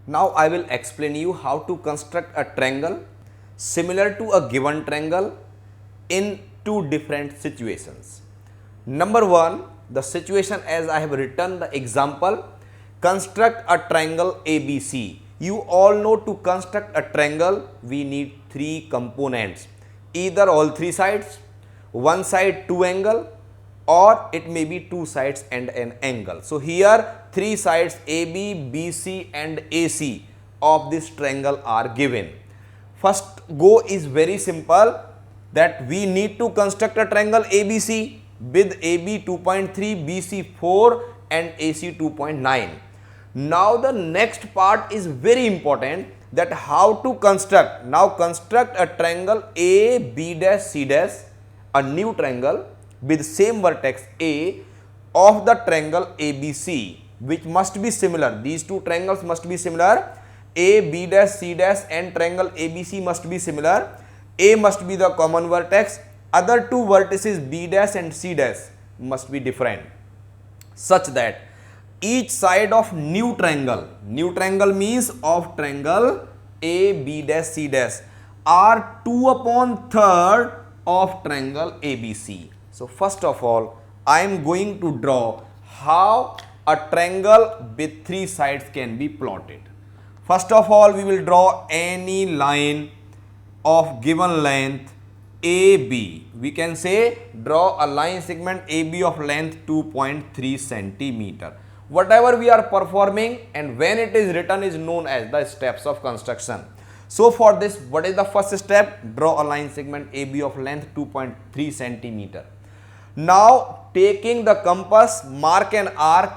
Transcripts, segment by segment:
Now I will explain you how to construct a triangle similar to a given triangle in two different situations. Number one, the situation as I have written the example, construct a triangle ABC. You all know to construct a triangle we need three components, either all three sides, one side two angle, or it may be two sides and an angle. So here three sides AB, BC and AC of this triangle are given. First go is very simple, that we need to construct a triangle ABC with AB 2.3, BC 4 and AC 2.9. Now the next part is very important, that how to construct. Now construct a triangle A, B dash, C dash, a new triangle with same vertex A of the triangle ABC, which must be similar. These two triangles must be similar. A, B dash, C dash and triangle ABC must be similar. A must be the common vertex. Other two vertices B dash and C dash must be different, such that each side of new triangle means of triangle A, B dash, C dash are 2/3 of triangle ABC. So first of all, I am going to draw how a triangle with three sides can be plotted. First of all, we will draw any line of given length AB. We can say draw a line segment AB of length 2.3 centimeter. Whatever we are performing and when it is written is known as the steps of construction. So for this, what is the first step? Draw a line segment AB of length 2.3 centimeter. Now taking the compass, mark an arc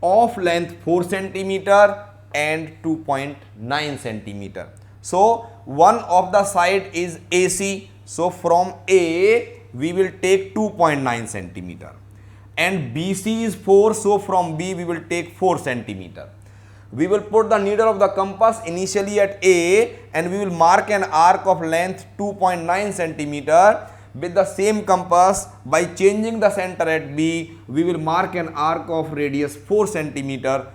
of length 4 centimeter and 2.9 centimeter. So one of the side is AC. So from A we will take 2.9 centimeter and BC is 4. So from B we will take 4 centimeter. We will put the needle of the compass initially at A and we will mark an arc of length 2.9 centimeter. With the same compass, by changing the center at B, we will mark an arc of radius 4 centimeter.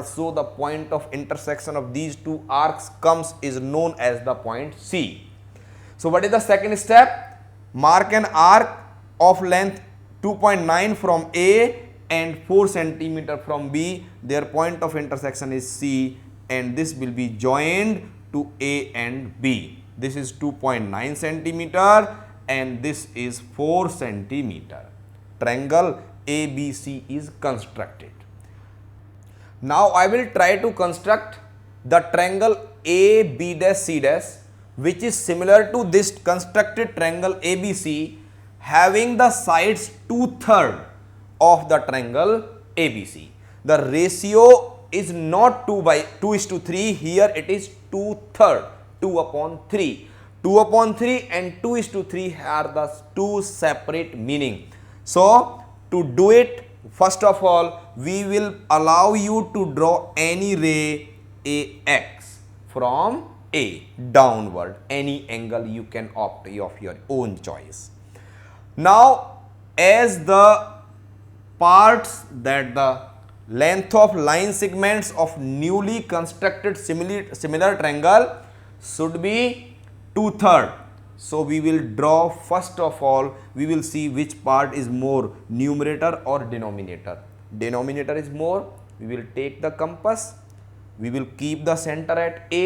So the point of intersection of these two arcs comes is known as the point C. So what is the second step? Mark an arc of length 2.9 from A and 4 centimeter from B. Their point of intersection is C and this will be joined to A and B. This is 2.9 centimeter and this is 4 centimeter. Triangle ABC is constructed. Now I will try to construct the triangle AB dash C dash, which is similar to this constructed triangle ABC, having the sides 2/3 of the triangle ABC. The ratio is not 2:3. Here it is 2/3, 2/3. 2/3 and 2:3 are the two separate meaning. So to do it, first of all, we will allow you to draw any ray AX from A downward. Any angle you can opt of your own choice. Now, as the parts that the length of line segments of newly constructed similar triangle should be 2/3. So we will draw, first of all, we will see which part is more, numerator or denominator. Denominator is more, we will take the compass, we will keep the center at A.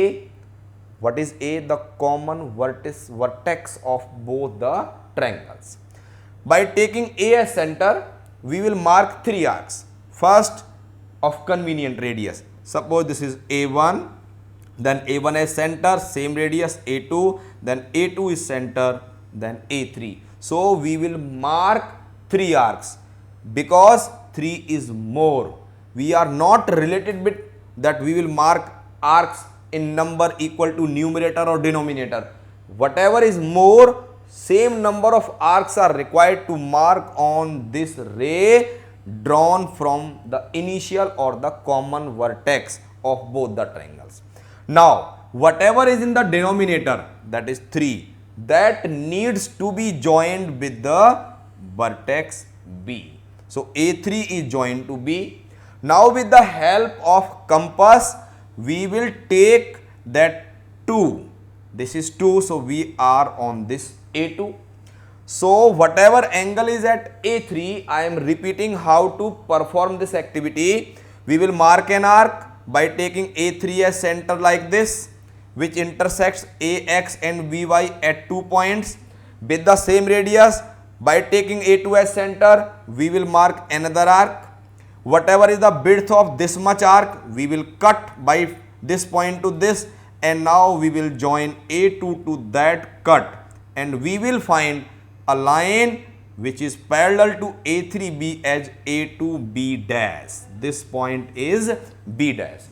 What is A? The common vertex of both the triangles. By taking A as center, we will mark three arcs. First, of convenient radius. Suppose this is A1, then A1 as center, same radius A2, then A2 is center, then A3. So we will mark three arcs because 3 is more. We are not related with that we will mark arcs in number equal to numerator or denominator. Whatever is more, same number of arcs are required to mark on this ray drawn from the initial or the common vertex of both the triangles. Now, whatever is in the denominator, that is 3, that needs to be joined with the vertex B. So A3 is joined to B. Now with the help of compass, we will take that 2. This is 2, so we are on this A2. So whatever angle is at A3, I am repeating how to perform this activity. We will mark an arc by taking A3 as center like this, which intersects AX and VY at 2 points with the same radius. By taking A2 as center, we will mark another arc. Whatever is the width of this much arc, we will cut by this point to this, and now we will join A2 to that cut, and we will find a line which is parallel to A3B as A2B dash. This point is B dash.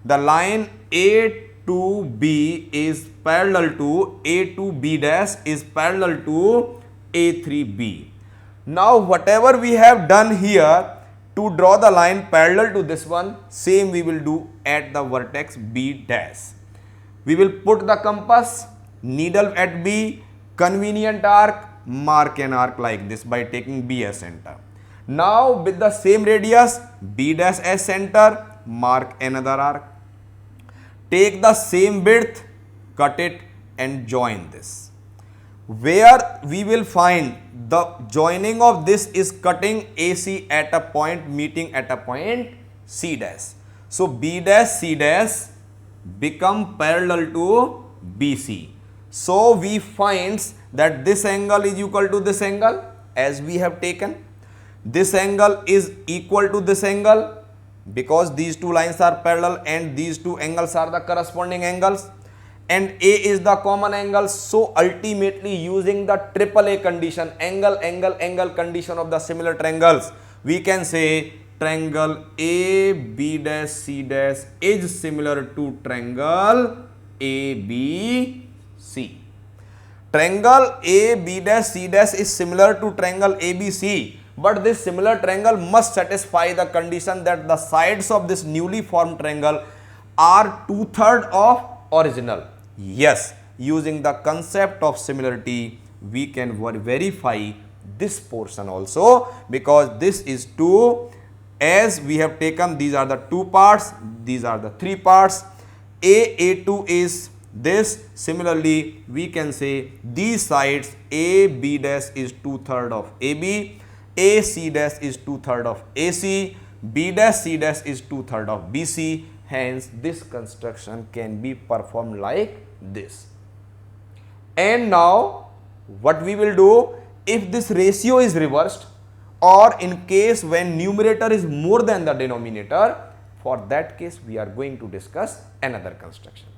The line A2B is parallel to A2B dash is parallel to A3B. Now whatever we have done here to draw the line parallel to this one, same we will do at the vertex B dash. We will put the compass, needle at B, convenient arc, mark an arc like this by taking B as center. Now with the same radius, B dash as center, mark another arc. Take the same width, cut it and join this. Where we will find the joining of this is cutting AC at a point meeting at a point C dash. So B dash C dash become parallel to BC. So we find that this angle is equal to this angle as we have taken. This angle is equal to this angle because these two lines are parallel and these two angles are the corresponding angles, and A is the common angle. So ultimately, using the AAA condition, angle condition of the similar triangles, we can say triangle A B dash C dash is similar to triangle ABC. Triangle A B dash C dash is similar to triangle ABC, but this similar triangle must satisfy the condition that the sides of this newly formed triangle are 2/3 of original. Yes, using the concept of similarity, we can verify this portion also, because this is 2. As we have taken, these are the 2 parts, these are the 3 parts. A2 is this. Similarly, we can say these sides AB dash is 2/3 of AB, AC dash is 2/3 of AC, B dash C dash is 2/3 of BC. Hence, this construction can be performed like this. And now, what we will do, if this ratio is reversed, or in case when numerator is more than the denominator, for that case we are going to discuss another construction.